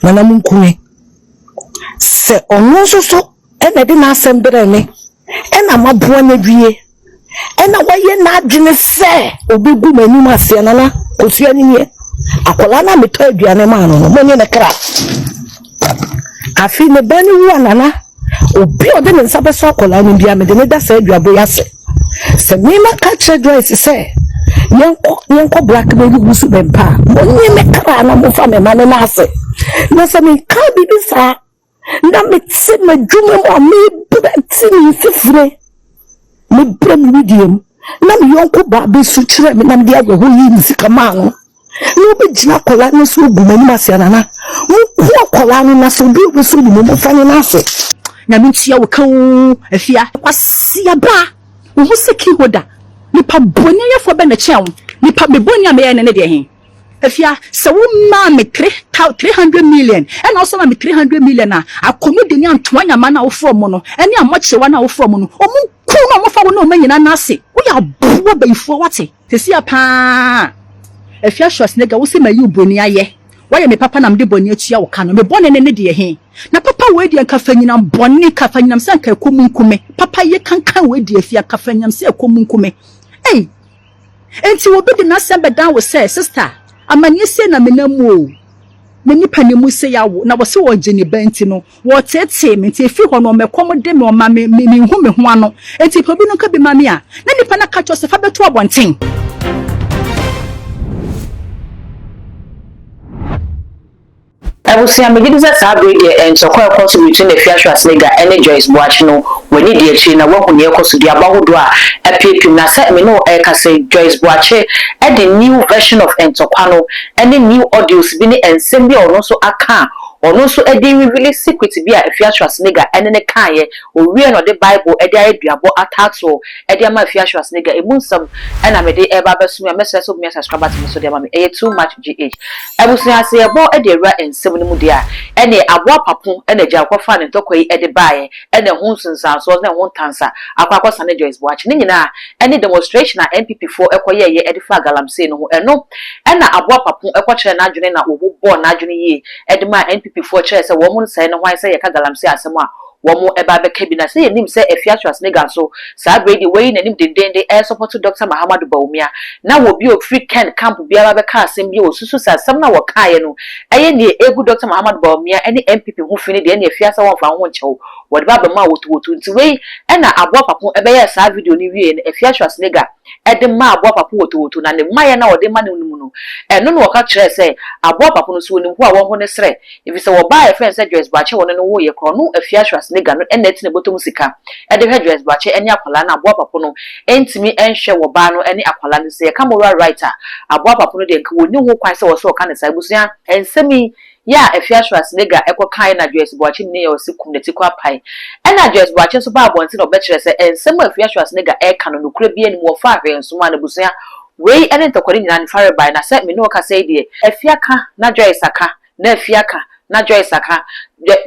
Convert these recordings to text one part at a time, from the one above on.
Nana Munkune. Se onoso so ena de na asembere ne ena maboa na dwie ena waye na adwene se obigu manum ase nana osua ni ne akola na meto aduane ma no monye ne kra afi ne bani wu nana obi ode ne nsa beso akola ni bia me de ne da sa aduabo yase se me maka che Joyce se yenko black baby Owusu Bempah monye me kra na mo fa me ma ne na ase na se me ka bibi sa na me tse ma dwuma mo me brati ni fifre me bram medium na me yonko ba be su kire me na me dia go yi ni sika ma no no be jina kola no so bu mani masiana na mo ko kola no na so bi so ni mo fa ni na so na me tia wo kan Afia kwasia ba wo seki hoda nipa boni yefo be na chewo nipa me boni am ye ne de he Afia se wo ma me 300 million and also ma me 300 million na akomude ni antoanya ma na wo from no ene amochewa na wo from no omu ku na mo fa wo no manyina na ase wo ya bo ba ifo wate tesi apa Afia Schaz nega wo se ma yi boni aye waye me papa na me de boni atua wo ka no me boni ne de he na papa we de ka fanyina boni ka fanyina se ka komunkume papa ye kankan we de Afia ka fanyina se komunkume eh enti wo be de na sembe dan wo say sister amanye se na menamu na nipa ne mu se yawo na wo se wo gye ne banti no wo tete me nti fi ho no mekom de me o ma me hu me ho ano enti pa bi no ka bi ma me a na nipa na ka cho se fa beto abonten I will say I'm beginning to celebrate and so quite close between the Afia Schaz and Joyce Boakye no when he did she na wo ne koso dia ba hodo a appear na say me no e ka say Joyce Boakye and the new version of Entokwa and the new audios bi ne ensem bi ono so aka ono so e dey reveal secret bi a Afia Schaz and ne kan ye o wie no the Bible e dey Aduabɔ attacks o e dey ma Afia Schaz emunsam e na me dey e ba besu me message so me subscriber to me so dey ma me e too much gh I will say e bo e dey ra ensem mu dia ene aboa papo ene gya kwafa ne ntokwa yi ede baaye ene ho nsunsan so ne ho tansa akwakosa ne Joyce Boakye ne nyina ene demonstration na NPP4 ekoye ye ede fa galamsey no ho eno ena aboa papo ekwokyere na adwene na obo na adwene yi ede ma NPP4 kyere se wo mu nsai ne hwan se ye ka galamsey asem a womo eba be kabina se yenim se Afia Schaz so sa brady we nanim dendende e support Dr. Muhammadu Bawumia na wo bi o free ken camp biara be ka asem bi o susu sa asem na wo kaaye no eye ne egu Dr. Muhammadu Bawumia ene MPP hu fini de ne Afia sa won fa ho nchew wo de ba be ma wotu nti we ena aboa papo ebe ye sa video ni wie ne Afia Schaz ede ma aboa papo wotu na ne maye na wo de ma ne mu no eno no wo ka kire se aboa papo no so oni hu a wo ho ne sre if se wo ba e friend se Joyce Boakye wo no wo ye kro no Afia Schaz no ene tine botom sika e de Joyce Boakye ene akwala na aboa papo no entimi enhwe wo ba no ene akwala no se camera writer aboa papo no de nka woni ho kwan se wo so ka ne sa busuya ensemi ya Afia Schaz ekọ kan na Joyce Boakye ne yo sikum ne tikwa pai ena Joyce Boakye so ba abonti no bekire se ensem Afia Schaz e ka no nokura bi ani wo fa hwe nso ma na busuya we ene ntokori nyina ne fare bai na se me no ka se de Afia ka na Joyce aka na Afia ka na Joyce aka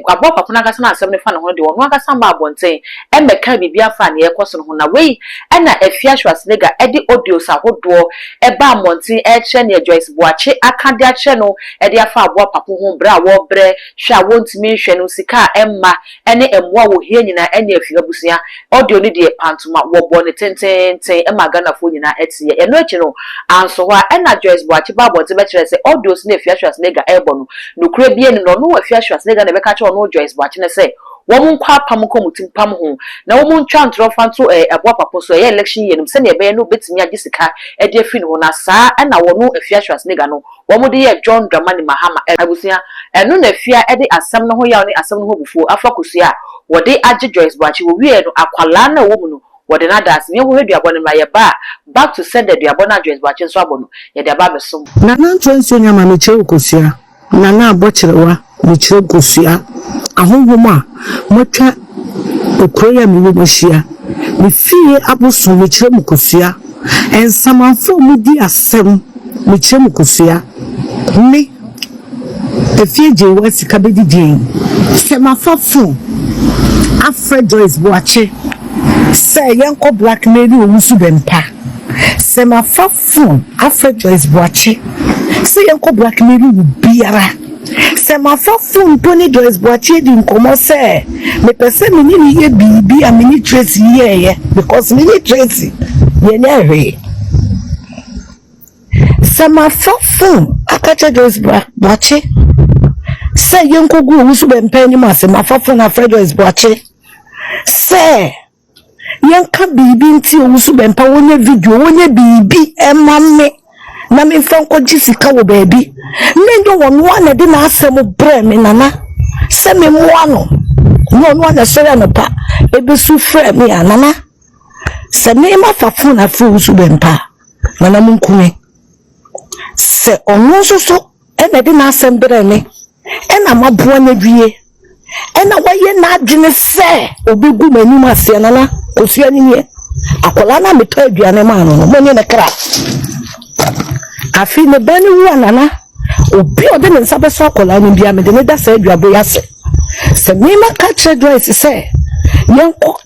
aboa papo na kasa na asem ne fa ne ho de wono akasa ma abonten e meka bibia fa ne ekoso no ho na we ena Afia Schaz e de audio sa hodo e ba monten e kye ne Joyce Boakye aka de akye no e de afa aboa papo ho bra wo bre hwa wontimi hwe no sika emma ene emwa wo hie nyina ene Afia busia audio ni de pantuma wo bo ne tententen e magana fo nyina etie eno akye no anso ho ena Joyce Boakye ba abonten be kire se audios ne Afia Schaz e bo no nokura bi eni no Afia Schaz ne catch on no Joyce Boakye say womun kwa pam ko mutim pam ho na womun twa ntro fanto aboa papo so election yenum se ne be no betimi agisika e de fi no na saa na wono Afia Schaz no womu de ye John Dramani Mahama abusia eno na Afia e de asem no ho ya ne asem no ho bufu afa kosua wo de age Joyce Boakye wo wie no akwala na wo mu no wo de na das me wo Aduabɔ ne ma ye ba back to send Aduabɔ na Joyce Boakye so abo no ye de ba besom na nanto nso nyama me kire kosua na abokirewa me kire kosua ahonhom a motwa okroya me wo hia me fie aboso me kire mukosua ensamanfo mu di asem me kire mukosua me efie je wasika bedi din semafafo afre Joyce Boakye say yanko blackmail Owusu Bempah semafafo afre Joyce Boakye say yanko blackmail biara se ma fa fun Tony Joyce Boakye di nkomo se me pese me ni ye bibi a me ni Tracy ye because me ni Tracy ye na hwe se ma fa fun akacha Joyce Boakye se ye nkogu Owusu Bempah ni ma se ma fa fun na Joyce Boakye se yanka bibi nti Owusu Bempah wonye video wonye bibi emame na me fanko jisika wo baabi nendo wonwa na de na asem bre me nana se me moa no wonwa na sere no pa ebesu frɛ me anana se me ma fafo na fo Owusu Bempah nana munkume se ono so ena de na asem bre me ena maboa na dwie ena waye na adwene se obegu manum ase nana osua ni ye akola na meto aduane ma no mo ni na kra afi ne bani wu nana obi ode ne nsa beso akola ni bia me de ne da sa aduabo yase se me ma ka che Joyce se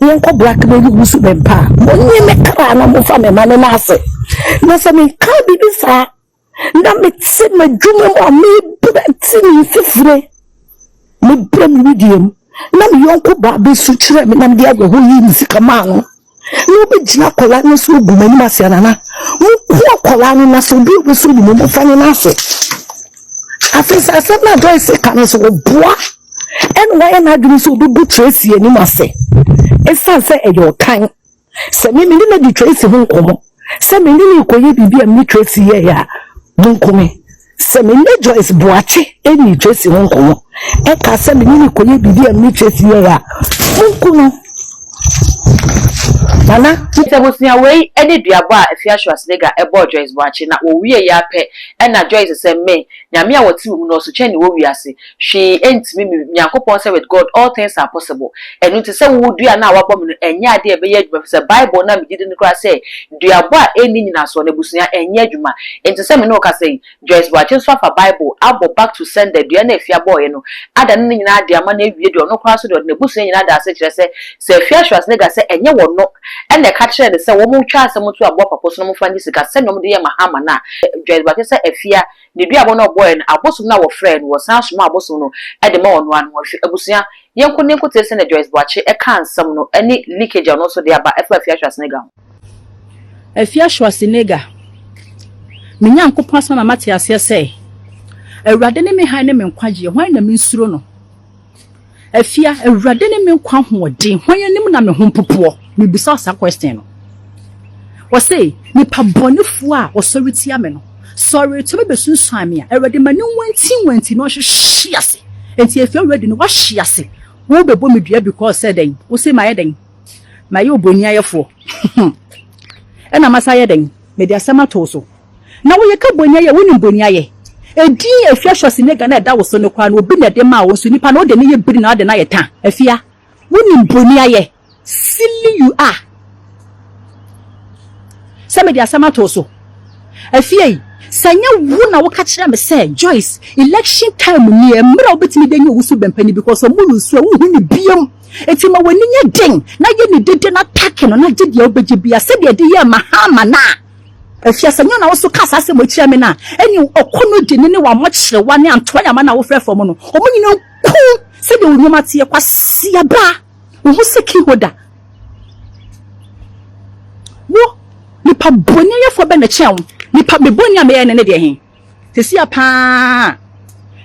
yenko black baby Owusu Bempah mo ni me kra na mo fa me ma ne na ase na se me ka bibi sa na me tse ma dwuma mo me brati ni fifure me brem ni diem na me yenko ba be su kire me na me dia go yi ni sika ma no no be jina kola no so gu mani ma sia nana wo kola no na so bi wo so ni mo fa ni na ase afisa se na Joyce kan so boa en wa na duru so bu Tracy ni ma se esan se e yo kan se me ni na di Tracy ho nkomo se me ni ko ye bibi am ni Tracy ye ya munkume se me ni Joyce Boakye eni Tracy ho nkomo e ka se me ni ko ye bibi am ni Tracy ye ya munkume Nana, Mr. Busia way any duaba Afia Schaz ebo Joyce Boakye na owie ya pe na Joyce say me nyame a wati mu no so cheni wo wiase she entimi nyankopon say with God all things are possible enu te say wo dua na wabɔ me no enya ade e be ye adwuma say Bible na me gidi ni kra say duaba eni nyina so na Busia enya adwuma enti say me no ka say Joyce Boakye so afa Bible abo back to send the dua na Afia boy no ada no nyina ade ama na ewie de ono kra so de na Busia nyina da say kire say Afia Schaz say enye wo no and the catcher the say woman try some to a papa so no fan this ka send no de mahama na Joyce Boakye say Afia the duaba no boy no abosom na wo friend was san so abosom no e de ma ono an wo Abusia yenko nenko te say na Joyce Boakye e kan nsam no any leakage no so de aba Afia Schaz Afia Schaz me nyankopon so na mate ase say awurade ne me han ne me nkwaje hwan na me nsuro no Afia awurade ne me nkwa hoɔden hwan anim na me ho popo me bisa sa question no wo say me pa bonefo a osori tia me no sorry to me be sunsuan me awurade mani wanti no hye ase enti Afia awurade no wa hye ase wo bebo me dua because say den wo say my den my oboni ayefo ena masa ye den me dia sama to so na wo ye ka boni aye wo ni boni aye edi Afia Schaz na da wo so no kwa no obi na de ma wo so nipa no de ne ye biri na de na ye tan Afia wo ni boni aye silly you are somebody asama to so Afia sanya wo na wo ka kire me say Joyce election time ni emra obetimi de nye Owusu Bempah ni because o mu nsu wo hu ni biam enti ma wani nye den na ye ni dede na take no na je dia obeje bia se de ye mahama na Afia sanya na wo so kasa se mo kire me na eni okono de ne wa mo kire wa ne anto ya ma na wo frɛ fo mo no o mo nyina ku se de onwoma tie kwase aba wo seki hoda wo nipa boni yefo be na chew nipa be boni ameye ne de hen tesi apa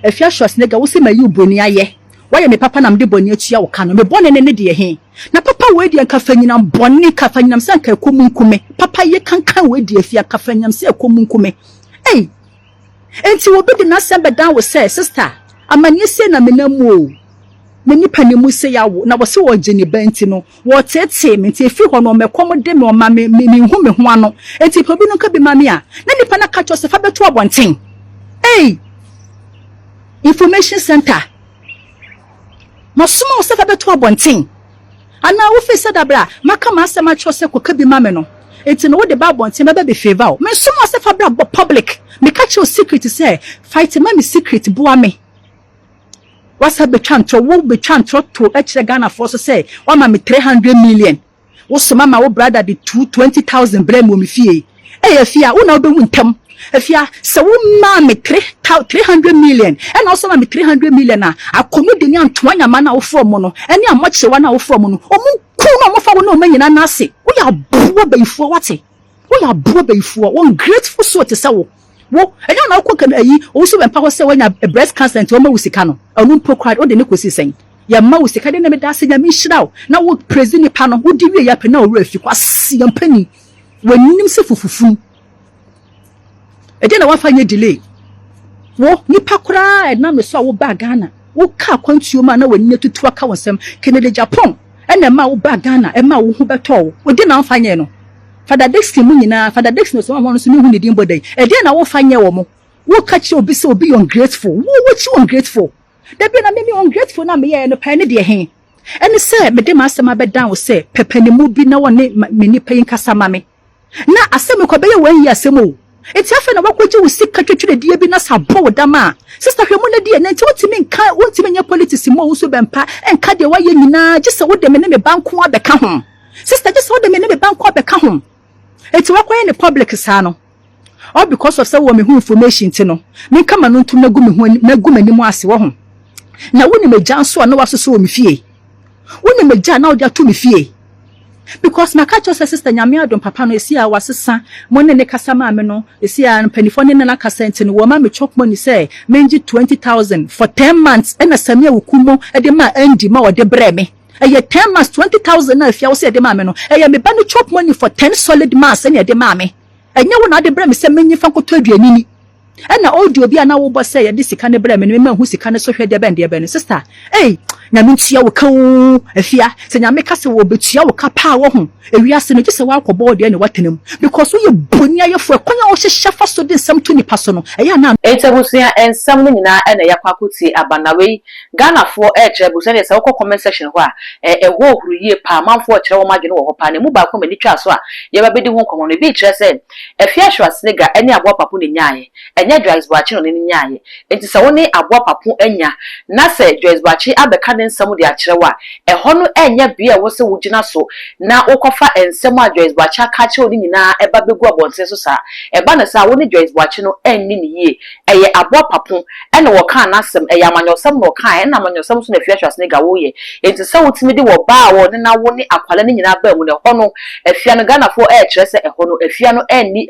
Afia Schaz wo se mayi boni aye waye me papa na mde boni atua wo ka no me boni ne de hen na papa we de kafanyinam boni kafanyinam se kan komunkume papa ye kankan we de Afia kafanyam se komunkume ei enti wo be de na sembe dan wo se sister amanye se na menamu o meni panemu se yawo na wo se wo geni benti no wo tete me nti efi ho no mekom de me o ma me hu me ho ano enti pa bi no ka bi ma me a na nipa na ka cho se fa beto abonten ei information center masuma wo se fa beto abonten ana wo fe se dabra maka ma asema cho se ko ka bi ma me no enti no wo de ba abonten ba be favor me suma se fa bra public me ka cho secret say fight ma me secret bua me wasa betwantro wo betwantro to ekire Ghana for so say wa ma me 300 million wo so mama wo brother de 220,000 brem wo me fie Afia wo na wo be hu ntam Afia se wo ma me 300 million and also ma me 300 million a akono de ni antoanya ma na wo from no ene amoche wa na wo from no omu ku na mo fa wo na o manyina na ase wo ya buo bayifuo wate wo ya buo bayifuo wo grateful so te se wo enya na wo kan ayi Owusu Bempah ho se wo nya breast cancer nti wo ma wusika no onu prokrad wo de ne kosi sen ya ma wusika de na me da se nya me nhira na wo praise ni pa no wo di wie ya pe na wo afi kwase yampani wanim se fufufu na wafanye delay wo nipa kura na me so wo ba Ghana wo ka kwantuo ma na wani tutu aka wonsam Canada Japan na ma wo ba Ghana ma wo hu beto wo de na wafanye no Father Dexter mu nyina Father Dexter no so ma no so me hu ne din bodai na wo fanye wo mo wo ka chi obi se obi ungrateful wo chi ungrateful da bi na me ungrateful na me ye no pa ne de he ene se me de ma asema be dan wo se pepani mu bi na wo ne me nipa yin kasa ma me na asem ko be ye wan yi asem o eti afa na wakoji wo sika twetwe die bi na sabo dama sister hwemu na die na nti wotimi nya politics mo Owusu Bempah enka de waye nyina gise wo de me ne me banko abeka ho sister gise wo de me ne me banko abeka ho eti wakoye ne public sa no all because of say wo me hu information ti no me kama no ntum na gu mani mu ase wo ho na woni me gya nso na wasoso wo me fie woni me gya na wo de ato me fie because my catch sister nyame adom papa no esi a wasesa mo ne kasa ma me no esi a panifo ne na kasa ntene wo ma me chop money say menji 20,000 for 10 months na samia wukumo e de ma andi ma wo de bre me eye 10 months 20,000 na afia wo se de ma me no eye me ba no chop money for 10 solid months na de ma me enye wo na de bre me se menyi fa nkoto aduanini na audio bi ana wo bo say ye de sika ne bre me no me hu sika ne so hwe de ben sister nyame ntua wo kan afia se nyame kase wo betua wo kapa wo ho ewiase no gise wa akobɔ de ne watenam because wo ye bonia ye fo kwanya wo hyehye fa so de nsam to nipa so no eya na Etebusia ensam no nyina na yakwakuti abanawe Ghana fo busia ne se wo comment section ho a ho huru yie pa manfo kire wo madwene wo ho pa ne mu ba ko mani twa so a ye ba bedi ho komo no bi kire se Afia Schaz nega ene aboa papo ne nyaaye enye Joyce Boakye no ne nyaaye enti se wo ne aboa papo anya na se Joyce Boakye abeka ne nsam de akyerewa ho no enye bia wo se wugina so na wokofa ensam a Joyce Boakye aka kye oni nyina eba begu abonten so sa eba na sa wo ne Joyce Boakye no enni ne yie eye aboa papo ene wo kan nasem eye amanyosam no kan ena amanyosam so na Afia Schaz nega wo ye enti se wotimi de wo ba wo ne na wo ne akwala ne nyina ba mu ne ho no Afia no Ghana fo kire se ho no Afia no enni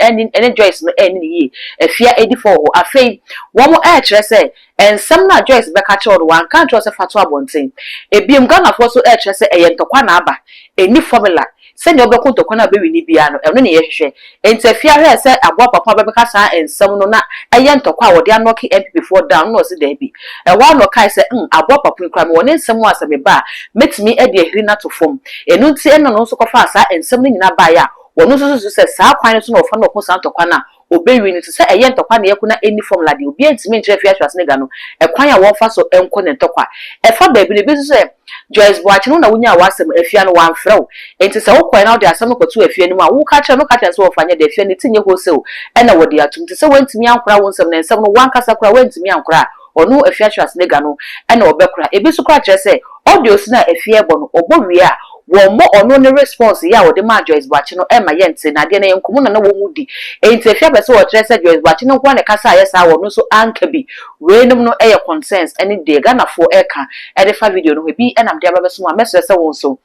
Joyce no enni ne yie Afia edifo ho afei wo mo kire se ensam na Joyce beka kye wo wan kan tro se fato abonten ebiem Ghana fo so kire se eye ntokwa na aba eni formula se ne obeko ntokwa na be wini bia no eno ne ye hwehwe enti Afia hwe se aboa papa beka sa ensam no na eye ntokwa wo de anoki MPP for down no se da bi wa no kai se aboa papa nkra me woni ensam wa se me ba metimi e de ehiri na to fom enu nti eno no so kofa sa ensam no nyina ba ya wono so se sa kwan so no fa no ko sa ntokwa na obewi ni se eye ntokwa na yekuna any formula de obi entimi nkyere Afia Schaz nega no kwan a wo fa so enko ne ntokwa fa ba bi ne bi so se Joyce Boakye no na wunya wasem Afia no wan frɛw enti se wo kwan na wo de asem ko to Afia no ma wo ka kyerɛ so wo fanya de Afia ne tinye ho se o na wo de atum te se wantimi ankora wo nsem na nsem no wan kasa kora wantimi ankora ono Afia Schaz nega no na obekora ebi so kora kyerɛ se audio si na Afia bo no obo wi a wo mo ono ne response ya wo de ma Joyce Boakye no ma yente na de na yenkomu na wo mudi enti Afia be se wo kyerɛ se Joyce Boakye no kwa ne kasa ayesa wo no so anka bi we num no consensus any de Ghana fo eka de fa video no bi enam de aba be so ma message se wo so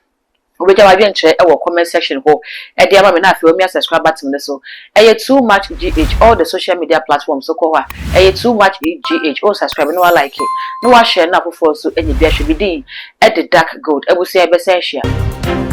obeja wa nkyerɛ comment section ho de aba me na afei o mi subscribe button ne so too much gh all the social media platforms so ko ho a too much gh o subscribe no like it no wa share na fofo so enye bi ahwe bi din the dark gold ebusia be se share